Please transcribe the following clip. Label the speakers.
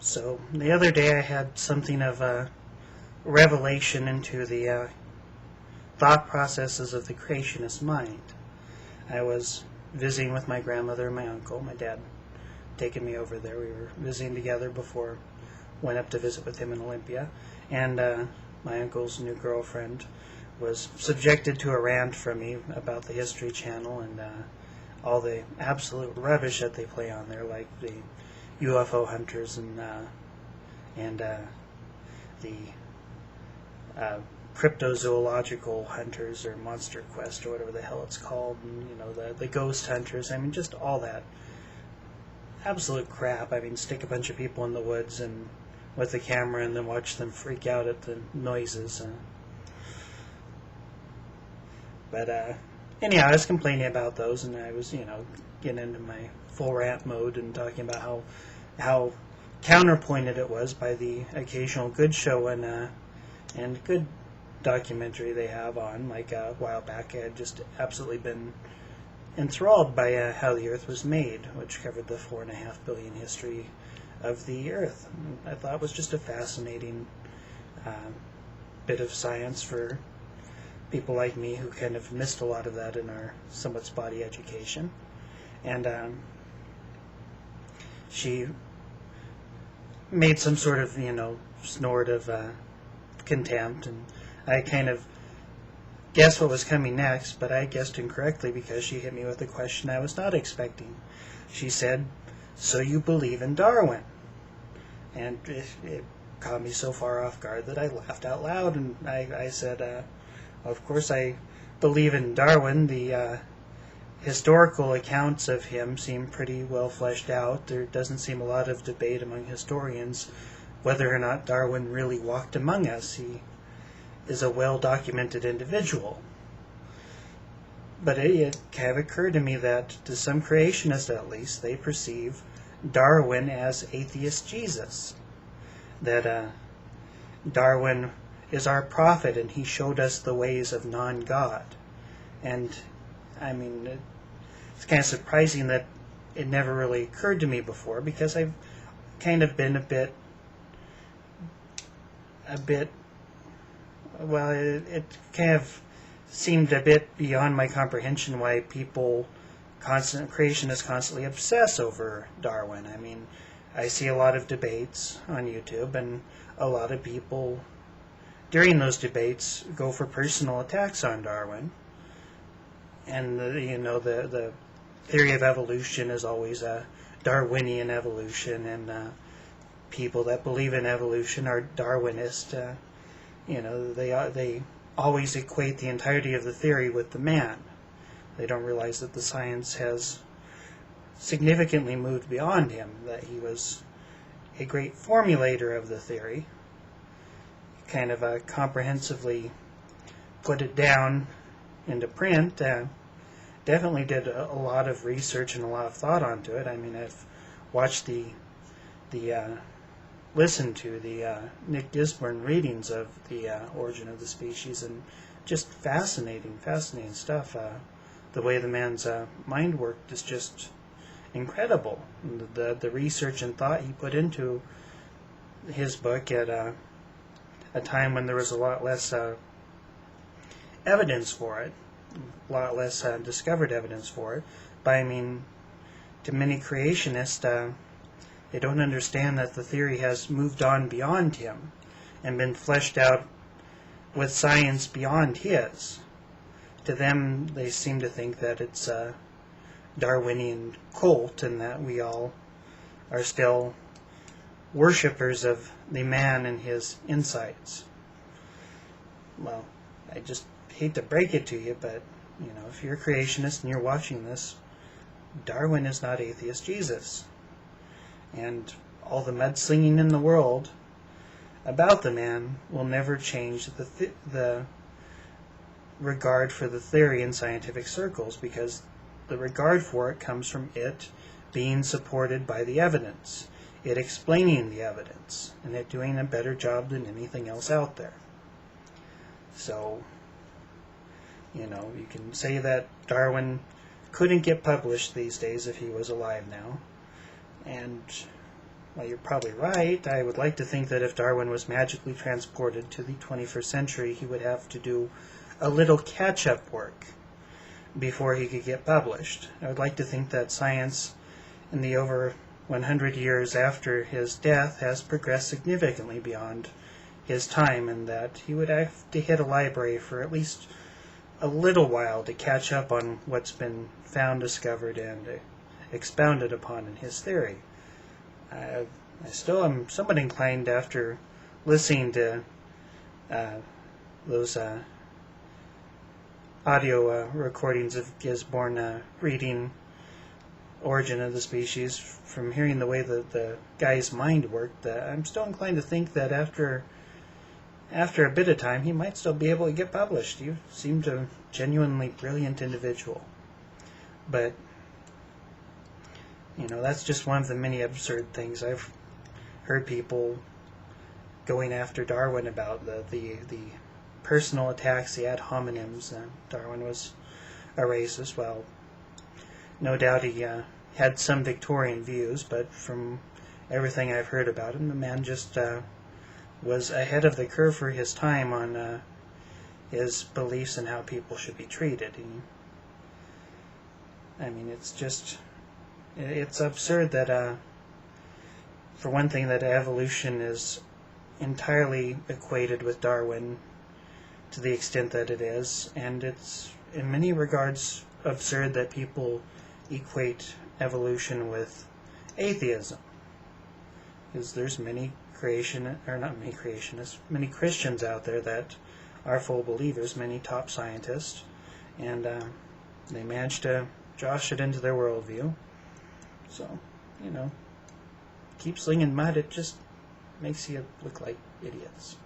Speaker 1: So the other day I had something of a revelation into the thought processes of the creationist mind. I was visiting with my grandmother and my uncle. My dad taking me over there. We were visiting together before went up to visit with him in Olympia. And my uncle's new girlfriend was subjected to a rant from me about the History Channel and all the absolute rubbish that they play on there, like the UFO hunters and the cryptozoological hunters or monster quest or whatever the hell it's called, and the ghost hunters. I mean, just all that absolute crap. I mean, stick a bunch of people in the woods and with the camera and then watch them freak out at the noises. But anyhow, I was complaining about those, and I was getting into my full rant mode and talking about how counterpointed it was by the occasional good show and good documentary they have on. Like a while back, I had just absolutely been enthralled by how the Earth was made, which covered the 4.5 billion history of the Earth. I thought it was just a fascinating bit of science for people like me who kind of missed a lot of that in our somewhat spotty education. And she made some sort of, snort of contempt, and I kind of guessed what was coming next, but I guessed incorrectly because she hit me with a question I was not expecting. She said, "So you believe in Darwin?" And it caught me so far off guard that I laughed out loud, and I said, of course I believe in Darwin. The historical accounts of him seem pretty well fleshed out. There doesn't seem a lot of debate among historians whether or not Darwin really walked among us. He is a well-documented individual. But it kind of occurred to me that, to some creationists at least, they perceive Darwin as atheist Jesus. That Darwin is our prophet and he showed us the ways of non-God. And, I mean, it's kind of surprising that it never really occurred to me before, because I've kind of been a bit, well, it kind of seemed a bit beyond my comprehension why creationists constantly obsess over Darwin. I mean, I see a lot of debates on YouTube, and a lot of people during those debates go for personal attacks on Darwin. And the theory of evolution is always a Darwinian evolution, and people that believe in evolution are Darwinist. They always equate the entirety of the theory with the man. They don't realize that the science has significantly moved beyond him, that he was a great formulator of the theory, kind of comprehensively put it down into print. Definitely did a lot of research and a lot of thought onto it. I mean, I've watched listened to the Nick Gisborne readings of the Origin of the Species, and just fascinating stuff. The way the man's mind worked is just incredible. The research and thought he put into his book at a time when there was a lot less evidence for it, a lot less discovered evidence for it. But I mean, to many creationists, they don't understand that the theory has moved on beyond him and been fleshed out with science beyond his. To them, they seem to think that it's a Darwinian cult, and that we all are still worshippers of the man and his insights. Well, I just hate to break it to you, but if you're a creationist and you're watching this, Darwin is not atheist Jesus. And all the mudslinging in the world about the man will never change the regard for the theory in scientific circles, because the regard for it comes from it being supported by the evidence, it explaining the evidence, and it doing a better job than anything else out there. So, you can say that Darwin couldn't get published these days if he was alive now, and well, you're probably right. I would like to think that if Darwin was magically transported to the 21st century, he would have to do a little catch-up work before he could get published. I would like to think that science in the over 100 years after his death has progressed significantly beyond his time, and that he would have to hit a library for at least a little while to catch up on what's been found, discovered, and expounded upon in his theory. I still am somewhat inclined, after listening to those audio recordings of Gisborne reading Origin of the Species, from hearing the way that the guy's mind worked, I'm still inclined to think that after a bit of time, he might still be able to get published. You seemed a genuinely brilliant individual. But, that's just one of the many absurd things I've heard people going after Darwin about, the personal attacks, the ad hominems. Darwin was a racist. Well, no doubt he had some Victorian views, but from everything I've heard about him, the man just was ahead of the curve for his time on his beliefs and how people should be treated. It's absurd that, for one thing, that evolution is entirely equated with Darwin to the extent that it is, and it's in many regards absurd that people equate evolution with atheism, because there's many many Christians out there that are full believers, many top scientists, and they manage to josh it into their worldview. So, keep slinging mud, it just makes you look like idiots.